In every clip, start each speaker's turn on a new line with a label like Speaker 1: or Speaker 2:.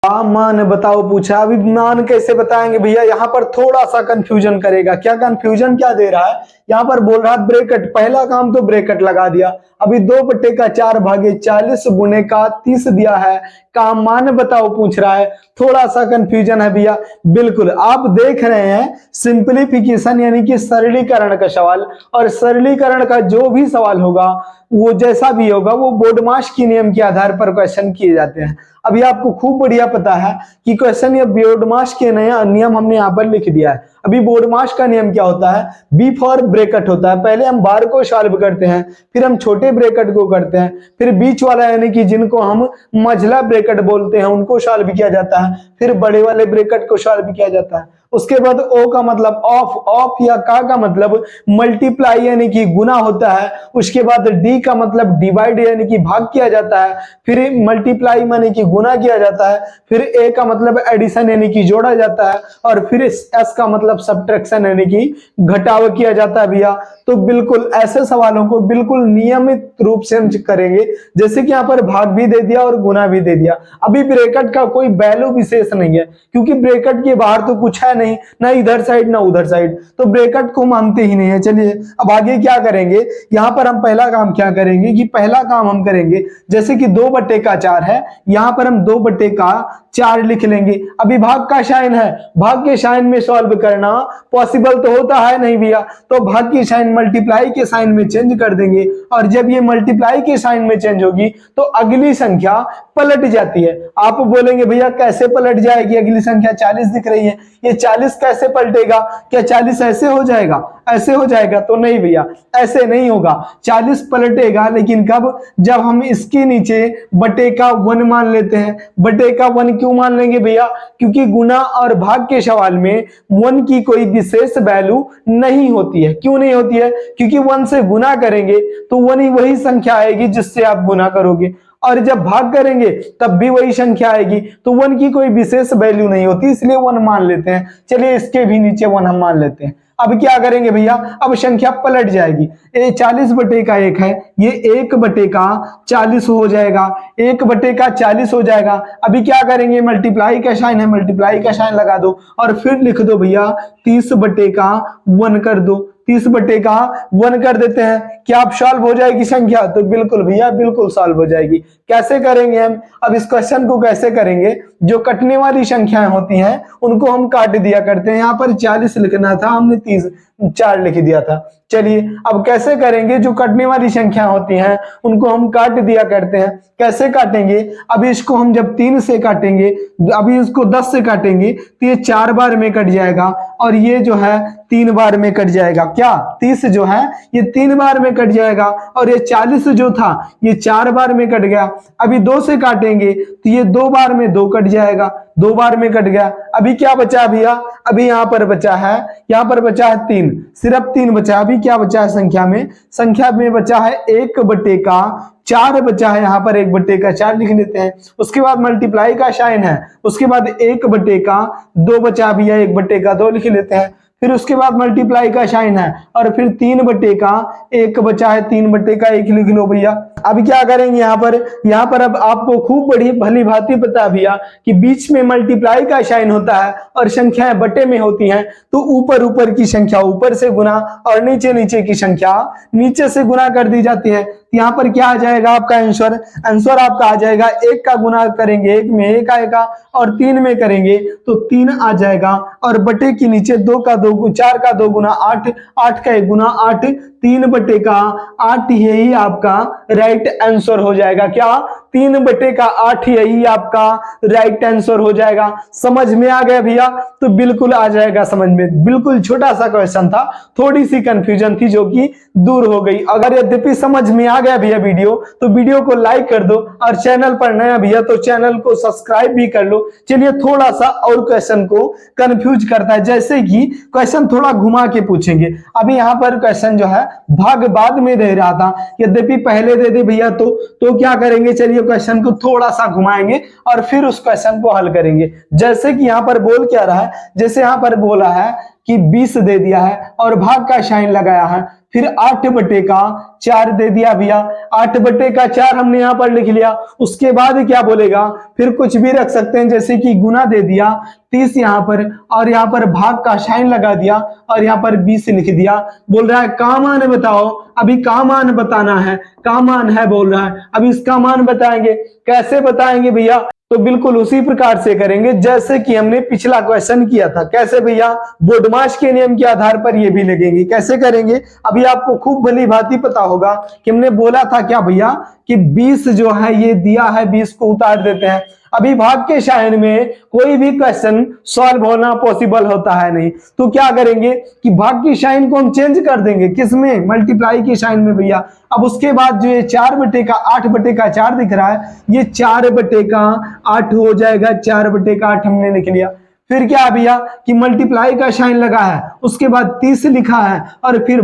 Speaker 1: मान बताओ पूछा। अभी मान कैसे बताएंगे भैया, यहाँ पर थोड़ा सा कंफ्यूजन करेगा। क्या कंफ्यूजन क्या दे रहा है, यहाँ पर बोल रहा है ब्रैकेट, पहला काम तो ब्रैकेट लगा दिया। अभी 2/4 भागे 40 गुने का 30 दिया है, काम मान बताओ पूछ रहा है। थोड़ा सा कंफ्यूजन है भैया। बिल्कुल आप देख रहे हैं सिंप्लीफिकेशन यानी कि सरलीकरण का सवाल, और सरलीकरण का जो भी सवाल होगा वो जैसा भी होगा वो बोर्डमास के नियम के आधार पर क्वेश्चन किए जाते हैं। अभी आपको खूब बढ़िया पता है कि क्वेश्चन ये बोर्डमास के नया नियम हमने यहाँ पर लिख दिया है। अभी बोर्डमास का नियम क्या होता है, बी फॉर ब्रैकेट होता है। पहले हम बार को सॉल्व करते हैं, फिर हम छोटे ब्रैकेट को करते हैं, फिर बीच वाला यानी कि जिनको हम मझला ब्रैकेट बोलते हैं उनको सॉल्व किया जाता है, फिर बड़े वाले ब्रैकेट को सॉल्व किया जाता है। उसके बाद ओ का मतलब ऑफ, ऑफ या का मतलब मल्टीप्लाई यानी कि गुना होता है। उसके बाद डी का मतलब डिवाइड यानी कि भाग किया जाता है, फिर मल्टीप्लाई यानी कि गुना किया जाता है, फिर ए का मतलब एडिशन यानी कि जोड़ा जाता है, और फिर एस का मतलब सब्ट्रैक्शन यानी कि घटाव किया जाता है भैया। तो बिल्कुल ऐसे सवालों को बिल्कुल नियमित रूप से हम करेंगे, जैसे कि यहाँ पर भाग भी दे दिया और गुना भी दे दिया। अभी ब्रैकेट का कोई वैल्यू विशेष नहीं है, क्योंकि ब्रैकेट के बाहर तो कुछ है नहीं, ना इधर साइड ना उधर साइड, तो ब्रैकेट को मानते ही नहीं है। चलिए अब आगे क्या करेंगे, यहाँ पर हम पहला काम क्या करेंगे कि पहला काम हम करेंगे जैसे कि 2/4 है, यहाँ पर हम 2/4 लिख लेंगे। अभी भाग का साइन है, भाग के साइन में सॉल्व करना पॉसिबल तो होता है नहीं भैया, तो भाग की साइन मल्टीप्लाई के साइन में चेंज कर देंगे, और जब ये मल्टीप्लाई के साइन में चेंज होगी तो अगली संख्या पलट जाती है। आप बोलेंगे भैया कैसे पलट जाएगी, अगली संख्या 40 दिख रही है, ये 40 कैसे पलटेगा, क्या 40 ऐसे हो जाएगा, ऐसे हो जाएगा? तो नहीं भैया, ऐसे नहीं होगा। 40 पलटेगा लेकिन कब, जब हम इसके नीचे बटे का 1 मान लेते हैं। बटे का 1 क्यों मान लेंगे भैया, क्योंकि गुना और भाग के सवाल में 1 की कोई विशेष वैल्यू नहीं होती है। क्यों नहीं होती है, क्योंकि 1 से गुना करेंगे तो 1 ही वही संख्या आएगी जिससे आप गुना करोगे, और जब भाग करेंगे तब भी वही संख्या आएगी, तो 1 की कोई विशेष वैल्यू नहीं होती, इसलिए 1 मान लेते हैं। चलिए इसके भी नीचे 1 हम मान लेते हैं। अब क्या करेंगे भैया, अब संख्या पलट जाएगी। ये 40/1 है, ये 1/40 हो जाएगा, 1/40 हो जाएगा। अभी क्या करेंगे, मल्टीप्लाई का साइन है, मल्टीप्लाई का साइन लगा दो, और फिर लिख दो भैया 30/1 कर दो। 30/1 कर देते हैं। क्या आप सॉल्व हो जाएगी संख्या? तो बिल्कुल भैया, बिल्कुल सॉल्व हो जाएगी। कैसे करेंगे हम, अब इस क्वेश्चन को कैसे करेंगे, जो कटने वाली संख्याएं होती हैं उनको हम काट दिया करते हैं। यहाँ पर 40 लिखना था, हमने 4 लिख दिया था। चलिए अब कैसे करेंगे, जो कटने वाली संख्या होती हैं उनको हम काट दिया करते हैं। कैसे काटेंगे, अभी इसको हम जब 3 से काटेंगे, अभी इसको 10 से काटेंगे तो ये 4 बार में कट जाएगा, और ये जो है 3 बार में कट जाएगा। क्या 30 जो है ये 3 बार में कट जाएगा, और ये 40 जो था ये 4 बार में कट गया। अभी 2 से काटेंगे तो ये 2 बार में 2 कट जाएगा, 2 बार में कट गया। अभी क्या बचा भैया, अभी यहाँ पर बचा है, यहाँ पर बचा है 3, सिर्फ 3 बचा। अभी क्या बचा है संख्या में बचा है 1/4 बचा है। यहाँ पर 1/4 लिख लेते हैं। उसके बाद मल्टीप्लाई का साइन है, उसके बाद 1/2 बचा भैया, 1/2 लिख लेते हैं। फिर उसके बाद मल्टीप्लाई का साइन है, और फिर 3/1 बचा है, 3/1 लिख लो भैया। अब क्या करेंगे यहाँ पर अब आपको खूब बड़ी भली भांति पता है भैया कि बीच में मल्टीप्लाई का साइन होता है और संख्याएं बटे में होती हैं, तो ऊपर की संख्या ऊपर से गुना और नीचे की संख्या नीचे से गुना कर दी जाती है। यहाँ पर क्या आ जाएगा आपका आंसर आपका आ जाएगा, 1 का गुना करेंगे 1 में 1 आएगा, और 3 में करेंगे तो 3 आ जाएगा, और बटे के नीचे 2 का 2 4 का 2 गुना 8, 8 का 1 गुना 8, 3/8 यही आपका राइट आंसर हो जाएगा। क्या 3/8 यही आपका राइट आंसर हो जाएगा। समझ में आ गया भैया? तो बिल्कुल आ जाएगा समझ में। बिल्कुल छोटा सा क्वेश्चन था, थोड़ी सी कंफ्यूजन थी जो कि दूर हो गई। अगर यद्यपि समझ में आ गया भैया वीडियो, तो वीडियो को लाइक कर दो, और चैनल पर नया भैया तो चैनल को सब्सक्राइब भी कर लो। चलिए थोड़ा सा और क्वेश्चन को कंफ्यूज करता है, जैसे कि क्वेश्चन थोड़ा घुमा के पूछेंगे। अभी यहाँ पर क्वेश्चन जो है भाग बाद में दे रहा था, यद्यपि पहले दे दे भैया तो क्या करेंगे, चलिए क्वेश्चन को थोड़ा सा घुमाएंगे और फिर उस क्वेश्चन को हल करेंगे। जैसे कि यहाँ पर बोल क्या रहा है, जैसे यहाँ पर बोला है कि 20 दे दिया है और भाग का साइन लगाया है। फिर 8/4 दे दिया भैया, 8/4 हमने यहाँ पर लिख लिया। उसके बाद क्या बोलेगा, फिर कुछ भी रख सकते हैं, जैसे कि गुना दे दिया 30 यहाँ पर, और यहाँ पर भाग का साइन लगा दिया और यहाँ पर 20 लिख दिया। बोल रहा है का मान बताओ, अभी का मान बताना है, का मान है बोल रहा है। अभी इसका मान बताएंगे, कैसे बताएंगे भैया, तो बिल्कुल उसी प्रकार से करेंगे जैसे कि हमने पिछला क्वेश्चन किया था। कैसे भैया, बोडमास के नियम के आधार पर ये भी लगेंगे। कैसे करेंगे, अभी आपको खूब भली भांति पता होगा कि हमने बोला था क्या भैया कि 20 जो है ये दिया है, 20 को उतार देते हैं। अभी भाग के साइन में कोई भी क्वेश्चन सॉल्व होना पॉसिबल होता है नहीं, तो क्या करेंगे कि भाग की साइन को हम चेंज कर देंगे, किसमें, मल्टीप्लाई की साइन में भैया। अब उसके बाद जो ये 8/8 दिख रहा है, ये 4/8 हो जाएगा, 4/8 हमने लिख लिया। फिर क्या भैया कि मल्टीप्लाई का साइन लगा है, उसके बाद 30 लिखा है और फिर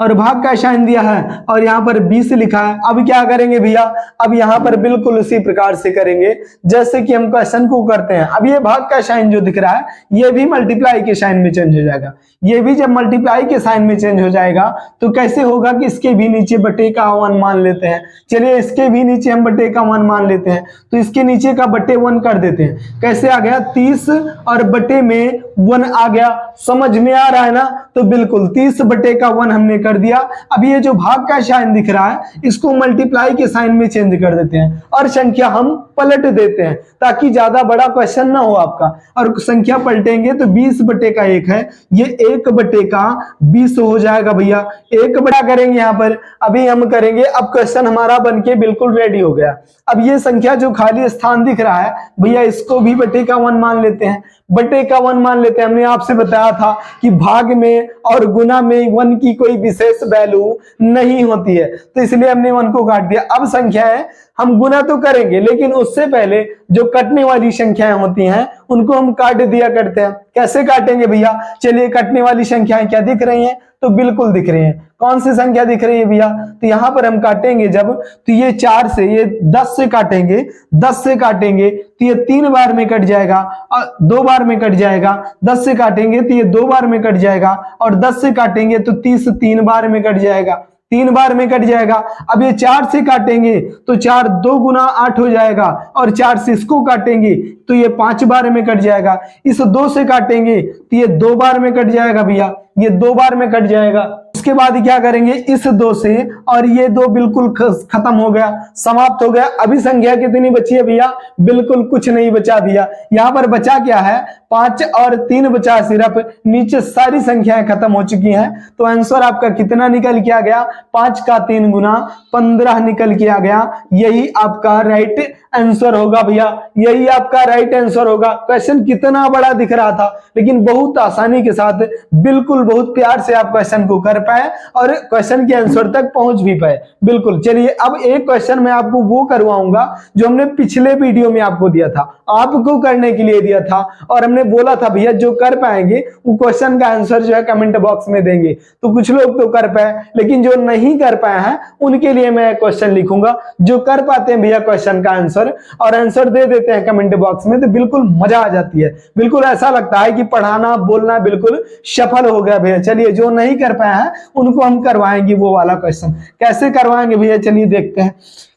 Speaker 1: भाग का साइन दिया है और यहाँ पर 20 लिखा है। अब क्या करेंगे भैया, अब यहाँ पर बिल्कुल उसी प्रकार से करेंगे जैसे कि हम क्वेश्चन को करते हैं। अब ये भाग का साइन जो दिख रहा है ये भी मल्टीप्लाई के साइन में चेंज हो जाएगा। ये भी जब मल्टीप्लाई के साइन में चेंज हो जाएगा तो कैसे होगा कि इसके भी नीचे बटे का 1 मान लेते हैं। चलिए इसके भी नीचे हम बटे का 1 मान लेते हैं, तो इसके नीचे का बटे 1 कर देते हैं। कैसे आ गया, 30 और बटे में 1 आ गया। समझ में आ रहा है ना, तो बिल्कुल 30/1 हमने कर दिया। अब ये जो भाग का साइन दिख रहा है इसको मल्टीप्लाई के साइन में चेंज कर देते हैं और संख्या हम पलट देते हैं ताकि ज्यादा बड़ा क्वेश्चन ना हो आपका। और संख्या पलटेंगे तो 20/1 है, ये 1/20 हो जाएगा भैया। 1 बड़ा करेंगे यहाँ पर, अभी हम करेंगे। अब क्वेश्चन हमारा बनके बिल्कुल रेडी हो गया। अब ये संख्या जो खाली स्थान दिख रहा है भैया इसको भी बटे का 1 मान लेते हैं, बटे का 1 मान लेते हैं। हमने आपसे बताया था कि भाग में और गुना में 1 की कोई विशेष वैल्यू नहीं होती है, तो इसलिए हमने 1 को काट दिया। अब संख्या है, हम गुना तो करेंगे लेकिन उससे पहले जो कटने वाली संख्याएं होती हैं उनको हम काट दिया करते हैं। कैसे काटेंगे भैया, चलिए कटने वाली संख्याएं क्या दिख रही हैं, तो बिल्कुल दिख रही हैं। कौन सी संख्या दिख रही है भैया, तो यहां पर हम काटेंगे जब, तो ये 4 से, ये 10 से काटेंगे, 10 से काटेंगे तो ये 3 बार में कट जाएगा और 2 बार में कट जाएगा। 10 से काटेंगे तो ये 2 बार में कट जाएगा और 10 से काटेंगे तो 30 3 बार में कट जाएगा, 3 बार में कट जाएगा। अब ये 4 से काटेंगे तो 4 2 गुना 8 हो जाएगा और 4 से इसको काटेंगे तो ये 5 बार में कट जाएगा। इस 2 से काटेंगे तो ये 2 बार में कट जाएगा भैया, ये 2 बार में कट जाएगा। उसके बाद क्या करेंगे, इस 2 से और ये 2 बिल्कुल खत्म हो गया, समाप्त हो गया। अभी संख्या कितनी बची है भैया, बिल्कुल कुछ नहीं बचा भैया। यहाँ पर बचा क्या है, 5 और 3 बचा सिर्फ, नीचे सारी संख्याएं खत्म हो चुकी हैं। तो आंसर आपका कितना निकल के आ गया, 5 का 3 गुना 15 निकल के आ गया। यही आपका राइट आंसर होगा भैया, यही आपका राइट आंसर होगा। क्वेश्चन कितना बड़ा दिख रहा था लेकिन बहुत आसानी के साथ बिल्कुल बहुत प्यार से आप क्वेश्चन को कर पाए और क्वेश्चन के आंसर तक पहुंच भी पाए। बिल्कुल, चलिए अब एक क्वेश्चन मैं आपको वो करवाऊंगा जो हमने पिछले वीडियो में आपको दिया था, आपको करने के लिए दिया था और हमने बोला था भैया जो कर पाएंगे वो क्वेश्चन का आंसर जो है कमेंट बॉक्स में देंगे। तो कुछ लोग तो कर पाए लेकिन जो नहीं कर पाए हैं उनके लिए मैं क्वेश्चन लिखूंगा। जो कर पाते हैं भैया क्वेश्चन का आंसर और आंसर दे देते हैं कमेंट बॉक्स में तो बिल्कुल मजा आ जाती है, बिल्कुल ऐसा लगता है कि पढ़ाना बोलना बिल्कुल सफल हो गया भैया। चलिए जो नहीं कर पाए हैं उनको हम करवाएंगे वो वाला क्वेश्चन। कैसे करवाएंगे भैया, चलिए देखते हैं।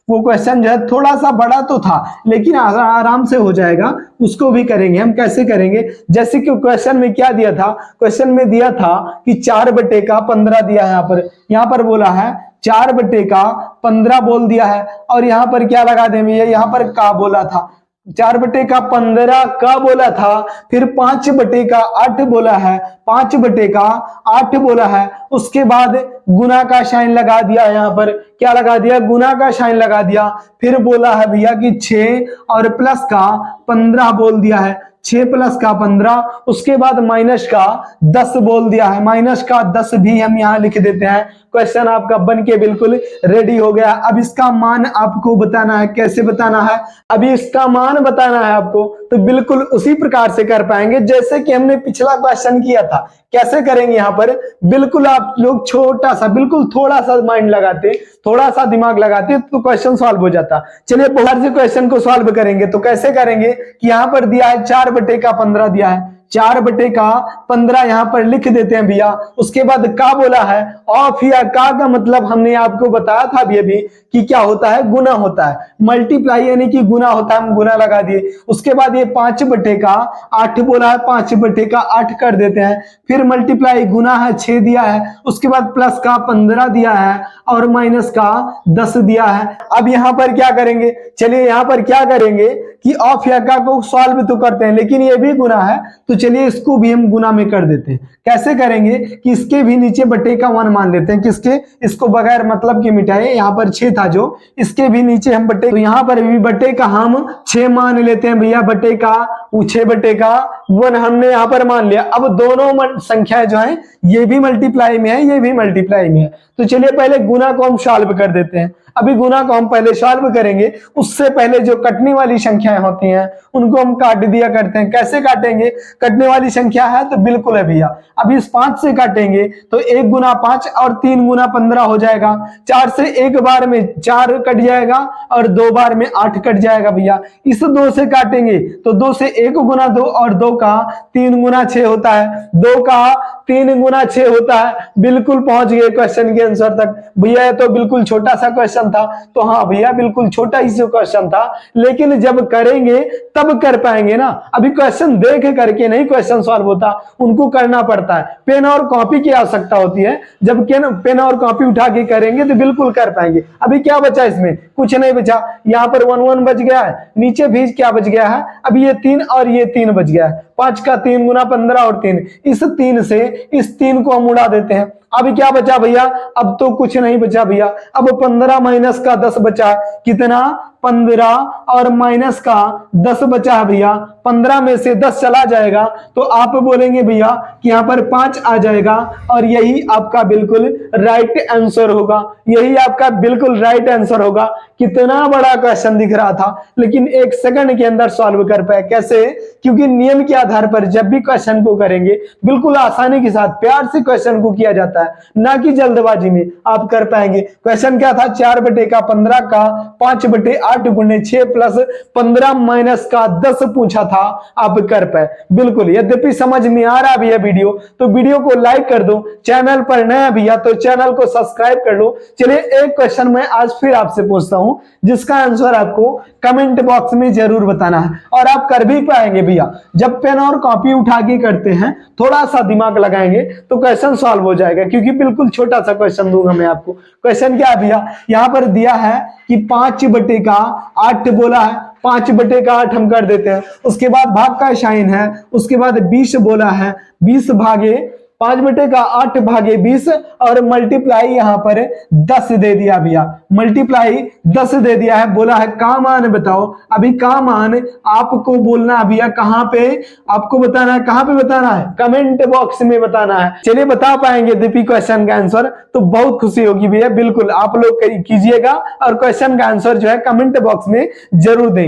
Speaker 1: वो क्वेश्चन जो है थोड़ा सा बड़ा तो था लेकिन आराम से हो जाएगा, उसको भी करेंगे हम। कैसे करेंगे, जैसे कि क्वेश्चन में क्या दिया था, क्वेश्चन में दिया था कि 4/15 दिया है। यहाँ पर बोला है 4/15 बोल दिया है और यहाँ पर क्या लगा दें भैया, यहाँ पर का बोला था, 4/15 का बोला था, फिर 5/8 बोला है, 5/8 बोला है। उसके बाद गुना का साइन लगा दिया, यहाँ पर क्या लगा दिया, गुना का साइन लगा दिया। फिर बोला है भैया कि 6 और प्लस का 15 बोल दिया है, 6 प्लस का 15। उसके बाद माइनस का 10 बोल दिया है, माइनस का 10 भी हम यहाँ लिख देते हैं। क्वेश्चन आपका बन के बिल्कुल रेडी हो गया। अब इसका मान आपको बताना है। कैसे बताना है, अभी इसका मान बताना है आपको, तो बिल्कुल उसी प्रकार से कर पाएंगे जैसे कि हमने पिछला क्वेश्चन किया था। कैसे करेंगे, यहाँ पर बिल्कुल आप लोग छोटा सा, बिल्कुल थोड़ा सा माइंड लगाते, थोड़ा सा दिमाग लगाते तो क्वेश्चन सॉल्व हो जाता। चलिए बहुत से क्वेश्चन को सॉल्व करेंगे। तो कैसे करेंगे कि यहाँ पर दिया है 4/15 दिया है, 4/15 यहाँ पर लिख देते हैं भैया। उसके बाद का बोला है, ऑफ या का मतलब हमने आपको बताया था अभी कि क्या होता है, गुना होता है। मल्टीप्लाई यानी कि गुना होता है, हम गुना लगा दिए। उसके बाद ये 5/8 बोला है, 5/8 कर देते हैं। फिर मल्टीप्लाई गुना है 6 दिया है। उसके बाद प्लस का 15 दिया है और माइनस का 10 दिया है। अब यहाँ पर क्या करेंगे, चलिए यहाँ पर क्या करेंगे कि ऑफ या का को सॉल्व तो करते हैं, लेकिन ये भी गुना है तो चलिए इसको भी हम गुना में कर देते हैं। कैसे करेंगे कि इसके भी नीचे बटे का 1 मान लेते हैं। किसके, इसको बगैर मतलब के मिटाए। यहाँ पर 6 था जो, इसके भी नीचे हम बटे, तो यहाँ पर भी बटे का हम 6 मान लेते हैं भैया। बटे का 6/1 हमने यहाँ पर मान लिया। अब दोनों संख्याएं जो है ये भी मल्टीप्लाई में है, ये भी मल्टीप्लाई में है। तो चलिए पहले गुना को हम सॉल्व कर देते हैं। अभी गुना को हम पहले सॉल्व करेंगे, उससे पहले जो कटने वाली संख्याएं होती हैं उनको हम काट दिया करते हैं। कैसे काटेंगे, कटने वाली संख्या है तो बिल्कुल है भैया। अभी इस 5 से काटेंगे तो 1 गुना 5 और 3 गुना 15 हो जाएगा। 4 से एक बार में 4 कट जाएगा और 2 बार में 8 कट जाएगा भैया। इस 2 से काटेंगे तो 2 से 1 गुना 2 और 2 का 3 गुना 6 होता है। 2 का 3 गुना 6 होता है। बिल्कुल पहुंच गए क्वेश्चन के आंसर तक भैया। ये तो बिल्कुल छोटा सा क्वेश्चन था, तो हाँ भैया बिल्कुल छोटा ही क्वेश्चन था, लेकिन जब करेंगे तब कर पाएंगे ना। अभी क्वेश्चन देख करके नहीं क्वेश्चन सॉल्व होता, उनको करना पड़ता है। पेन और कॉपी की आवश्यकता होती है। जब पेन और कॉपी उठा के करेंगे तो बिल्कुल कर पाएंगे। अभी क्या बचा इसमें, कुछ नहीं बचा। यहाँ पर 1 बच गया है, नीचे भी क्या बच गया है, अभी ये 3 और ये 3 बच गया है। 5 का 3 गुना 15 और 3, इस 3 से इस 3 को हम उड़ा देते हैं। अभी क्या बचा भैया, अब तो कुछ नहीं बचा भैया। अब 15 माइनस का 10 बचा। कितना, 15 और माइनस का 10 बचा है भैया। 15 में से 10 चला जाएगा तो आप बोलेंगे भैया कि यहाँ पर 5 आ जाएगा और यही आपका बिल्कुल राइट आंसर होगा। यही आपका बिल्कुल राइट आंसर होगा। कितना बड़ा क्वेश्चन दिख रहा था, लेकिन 1 सेकंड के अंदर सॉल्व कर पाए। कैसे, क्योंकि नियम के आधार पर जब भी क्वेश्चन को करेंगे बिल्कुल आसानी के साथ प्यार से क्वेश्चन को किया जाता है, ना कि जल्दबाजी में। आप कर पाएंगे। क्वेश्चन क्या था, 4/15 का 5/8 गुणे 6 प्लस 15 माइनस का 10 पूछा था। आप कर पाए बिल्कुल। यद्यपि समझ में आ रहा भैया वीडियो, तो वीडियो को लाइक कर दो। चैनल पर नया भैया तो चैनल को सब्सक्राइब कर लो। चलिए एक क्वेश्चन मैं आज फिर आपसे पूछता हूं, जिसका आंसर आपको कमेंट बॉक्स में जरूर बताना है, और आप कर भी पाएंगे भैया। जब पेन और कॉपी उठा के करते हैं, थोड़ा सा दिमाग लगाएंगे तो क्वेश्चन सॉल्व हो जाएगा, क्योंकि बिल्कुल छोटा सा क्वेश्चन दूंगा मैं आपको। क्वेश्चन क्या है भैया, यहाँ पर दिया है कि 5/8 बोला है। 5/8 हम कर देते हैं। उसके बाद भाग का साइन है। उसके बाद 20 बोला है, 20 भागे 5/8 भागे 20 और मल्टीप्लाई यहाँ पर 10 दे दिया भैया। मल्टीप्लाई 10 दे दिया है। बोला है का मान बताओ। अभी का मान आपको बोलना है भैया, कहाँ पे आपको बताना है, कहाँ पे बताना है, कमेंट बॉक्स में बताना है। चलिए बता पाएंगे दीपी क्वेश्चन का आंसर तो बहुत खुशी होगी भैया। बिल्कुल आप लोग कीजिएगा और क्वेश्चन का आंसर जो है कमेंट बॉक्स में जरूर देंगे।